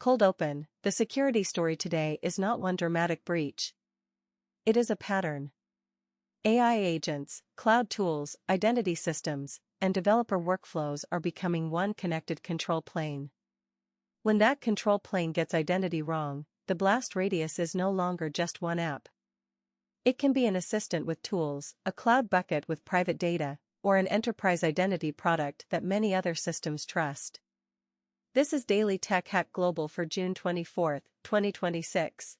Cold open, the security story today is not one dramatic breach. It is a pattern. AI agents, cloud tools, identity systems, and developer workflows are becoming one connected control plane. When that control plane gets identity wrong, the blast radius is no longer just one app. It can be an assistant with tools, a cloud bucket with private data, or an enterprise identity product that many other systems trust. This is Daily Tech Hack Global for June 24, 2026.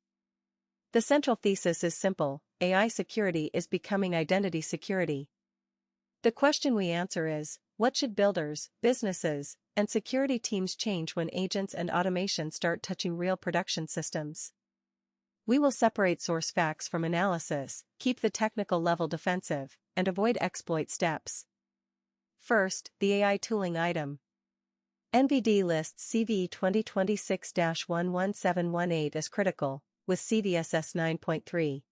The central thesis is simple: AI security is becoming identity security. The question we answer is, what should builders, businesses, and security teams change when agents and automation start touching real production systems? We will separate source facts from analysis, keep the technical level defensive, and avoid exploit steps. First, the AI tooling item. NVD lists CVE 2026-11718 as critical, with CVEs 9.3.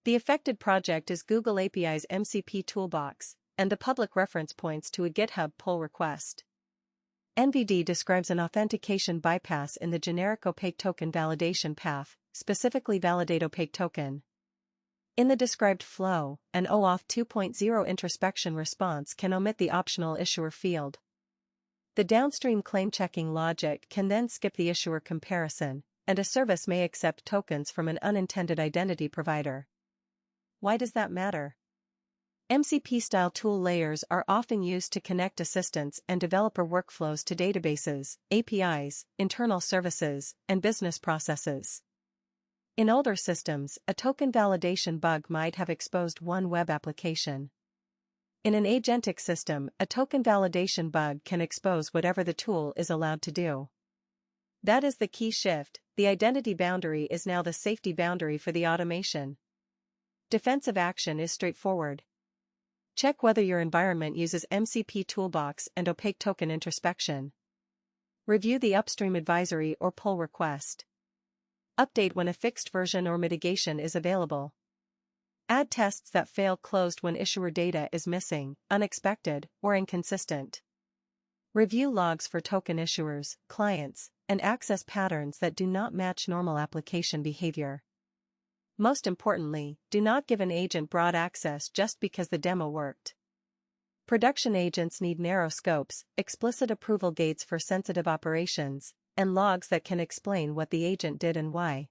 The affected project is Google API's MCP toolbox, and the public reference points to a GitHub pull request. NVD describes an authentication bypass in the generic opaque token validation path, specifically validate opaque token. In the described flow, an OAuth 2.0 introspection response can omit the optional issuer field. The downstream claim checking logic can then skip the issuer comparison, and a service may accept tokens from an unintended identity provider. Why does that matter? MCP-style tool layers are often used to connect assistants and developer workflows to databases, APIs, internal services, and business processes. In older systems, a token validation bug might have exposed one web application. In an agentic system, a token validation bug can expose whatever the tool is allowed to do. That is the key shift. The identity boundary is now the safety boundary for the automation. Defensive action is straightforward. Check whether your environment uses MCP toolbox and opaque token introspection. Review the upstream advisory or pull request. Update when a fixed version or mitigation is available. Add tests that fail closed when issuer data is missing, unexpected, or inconsistent. Review logs for token issuers, clients, and access patterns that do not match normal application behavior. Most importantly, do not give an agent broad access just because the demo worked. Production agents need narrow scopes, explicit approval gates for sensitive operations, and logs that can explain what the agent did and why.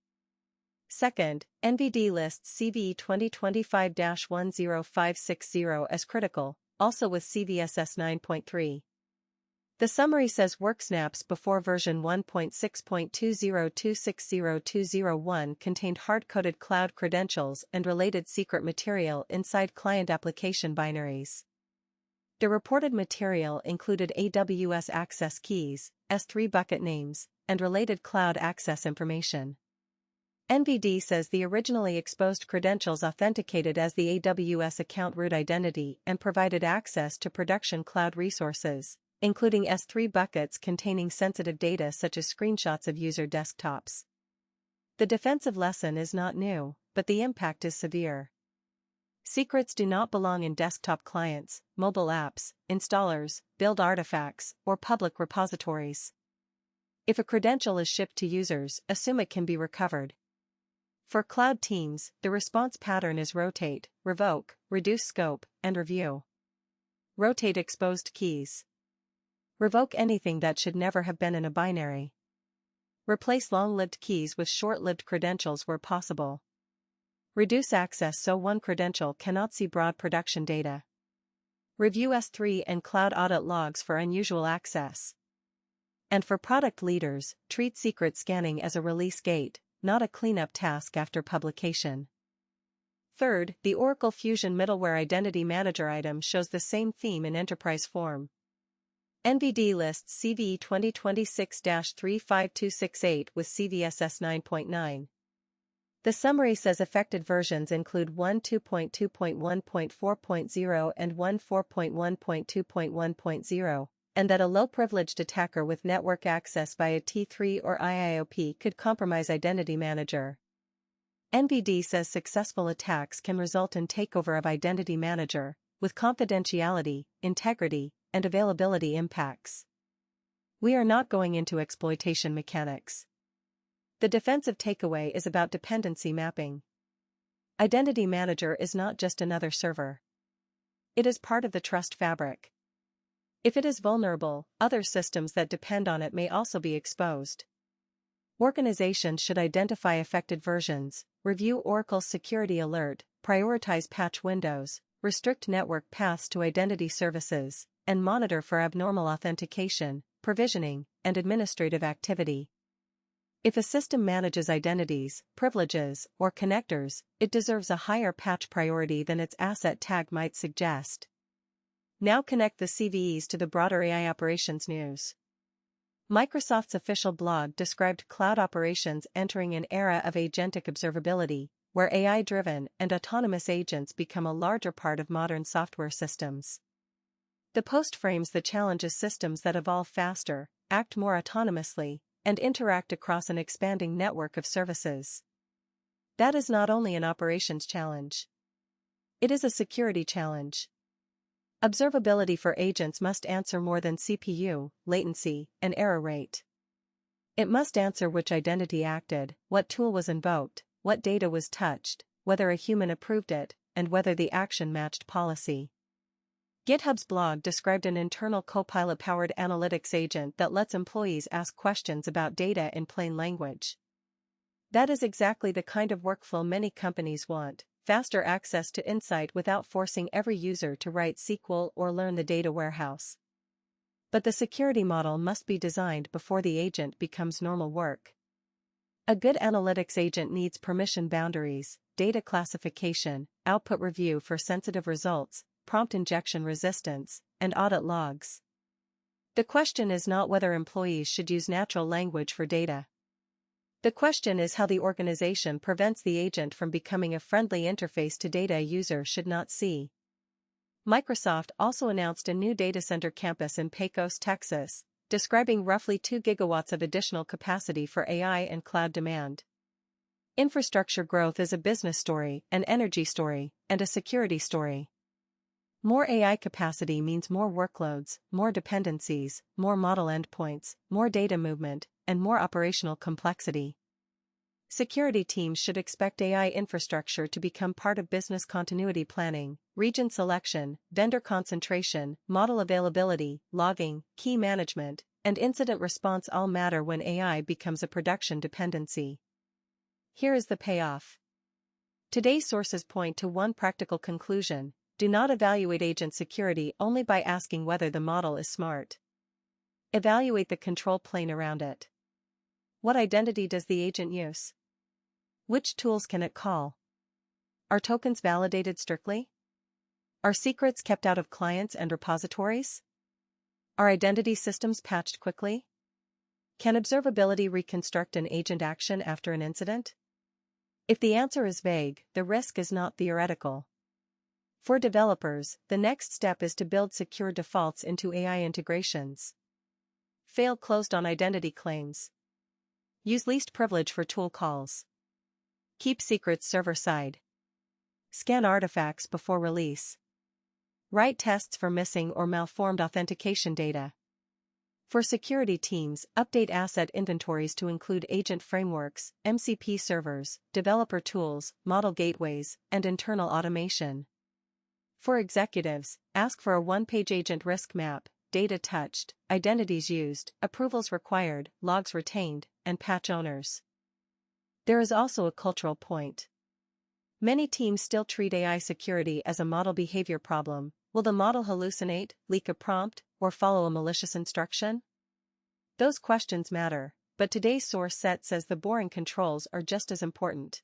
Second, NVD lists CVE 2025-10560 as critical, also with CVEs 9.3. The summary says work snaps before version 1.6.20260.201 contained hard-coded cloud credentials and related secret material inside client application binaries. The reported material included AWS access keys, S3 bucket names, and related cloud access information. NVD says the originally exposed credentials authenticated as the AWS account root identity and provided access to production cloud resources, including S3 buckets containing sensitive data such as screenshots of user desktops. The defensive lesson is not new, but the impact is severe. Secrets do not belong in desktop clients, mobile apps, installers, build artifacts, or public repositories. If a credential is shipped to users, assume it can be recovered. For cloud teams, the response pattern is rotate, revoke, reduce scope, and review. Rotate exposed keys. Revoke anything that should never have been in a binary. Replace long-lived keys with short-lived credentials where possible. Reduce access so one credential cannot see broad production data. Review S3 and cloud audit logs for unusual access. And for product leaders, treat secret scanning as a release gate, not a cleanup task after publication. Third, the Oracle Fusion Middleware Identity Manager item shows the same theme in enterprise form. NVD lists CVE 2026-35268 with CVEs 9.9. The summary says affected versions include 1.2.2.1.4.0 and 1.4.1.2.1.0, and that a low-privileged attacker with network access via T3 or IIOP could compromise Identity Manager. NVD says successful attacks can result in takeover of Identity Manager, with confidentiality, integrity, and availability impacts. We are not going into exploitation mechanics. The defensive takeaway is about dependency mapping. Identity Manager is not just another server. It is part of the trust fabric. If it is vulnerable, other systems that depend on it may also be exposed. Organizations should identify affected versions, review Oracle's security alert, prioritize patch windows, restrict network paths to identity services, and monitor for abnormal authentication, provisioning, and administrative activity. If a system manages identities, privileges, or connectors, it deserves a higher patch priority than its asset tag might suggest. Now connect the CVEs to the broader AI operations news. Microsoft's official blog described cloud operations entering an era of agentic observability, where AI-driven and autonomous agents become a larger part of modern software systems. The post frames the challenge as systems that evolve faster, act more autonomously, and interact across an expanding network of services. That is not only an operations challenge. It is a security challenge. Observability for agents must answer more than CPU, latency, and error rate. It must answer which identity acted, what tool was invoked, what data was touched, whether a human approved it, and whether the action matched policy. GitHub's blog described an internal Copilot-powered analytics agent that lets employees ask questions about data in plain language. That is exactly the kind of workflow many companies want: faster access to insight without forcing every user to write SQL or learn the data warehouse. But the security model must be designed before the agent becomes normal work. A good analytics agent needs permission boundaries, data classification, output review for sensitive results, prompt injection resistance, and audit logs. The question is not whether employees should use natural language for data. The question is how the organization prevents the agent from becoming a friendly interface to data a user should not see. Microsoft also announced a new data center campus in Pecos, Texas, describing roughly 2 gigawatts of additional capacity for AI and cloud demand. Infrastructure growth is a business story, an energy story, and a security story. More AI capacity means more workloads, more dependencies, more model endpoints, more data movement, and more operational complexity. Security teams should expect AI infrastructure to become part of business continuity planning, region selection, vendor concentration, model availability, logging, key management, and incident response all matter when AI becomes a production dependency. Here is the payoff. Today's sources point to one practical conclusion: do not evaluate agent security only by asking whether the model is smart. Evaluate the control plane around it. What identity does the agent use? Which tools can it call? Are tokens validated strictly? Are secrets kept out of clients and repositories? Are identity systems patched quickly? Can observability reconstruct an agent action after an incident? If the answer is vague, the risk is not theoretical. For developers, the next step is to build secure defaults into AI integrations. Fail closed on identity claims. Use least privilege for tool calls. Keep secrets server-side. Scan artifacts before release. Write tests for missing or malformed authentication data. For security teams, update asset inventories to include agent frameworks, MCP servers, developer tools, model gateways, and internal automation. For executives, ask for a one-page agent risk map: data touched, identities used, approvals required, logs retained, and patch owners. There is also a cultural point. Many teams still treat AI security as a model behavior problem. Will the model hallucinate, leak a prompt, or follow a malicious instruction? Those questions matter, but today's source set says the boring controls are just as important.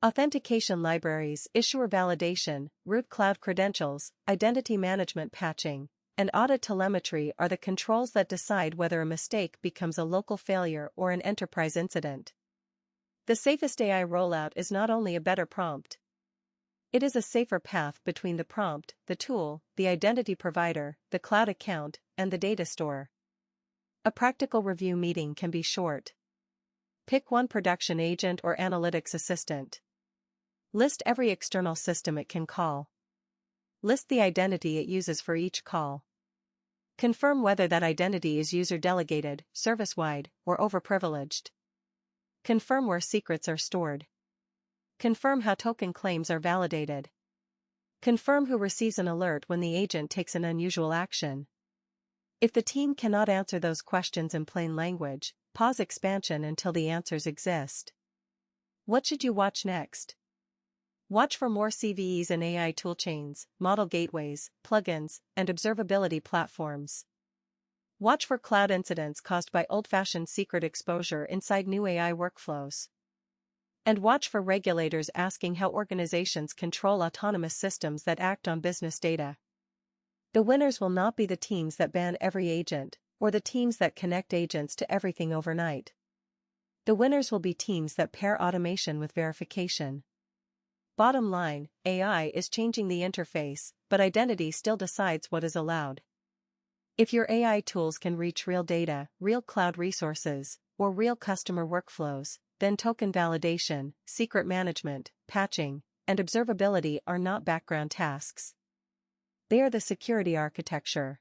Authentication libraries, issuer validation, root cloud credentials, identity management patching, and audit telemetry are the controls that decide whether a mistake becomes a local failure or an enterprise incident. The safest AI rollout is not only a better prompt. It is a safer path between the prompt, the tool, the identity provider, the cloud account, and the data store. A practical review meeting can be short. Pick one production agent or analytics assistant. List every external system it can call. List the identity it uses for each call. Confirm whether that identity is user-delegated, service-wide, or overprivileged. Confirm where secrets are stored. Confirm how token claims are validated. Confirm who receives an alert when the agent takes an unusual action. If the team cannot answer those questions in plain language, pause expansion until the answers exist. What should you watch next? Watch for more CVEs and AI toolchains, model gateways, plugins, and observability platforms. Watch for cloud incidents caused by old-fashioned secret exposure inside new AI workflows. And watch for regulators asking how organizations control autonomous systems that act on business data. The winners will not be the teams that ban every agent, or the teams that connect agents to everything overnight. The winners will be teams that pair automation with verification. Bottom line, AI is changing the interface, but identity still decides what is allowed. If your AI tools can reach real data, real cloud resources, or real customer workflows, then token validation, secret management, patching, and observability are not background tasks. They are the security architecture.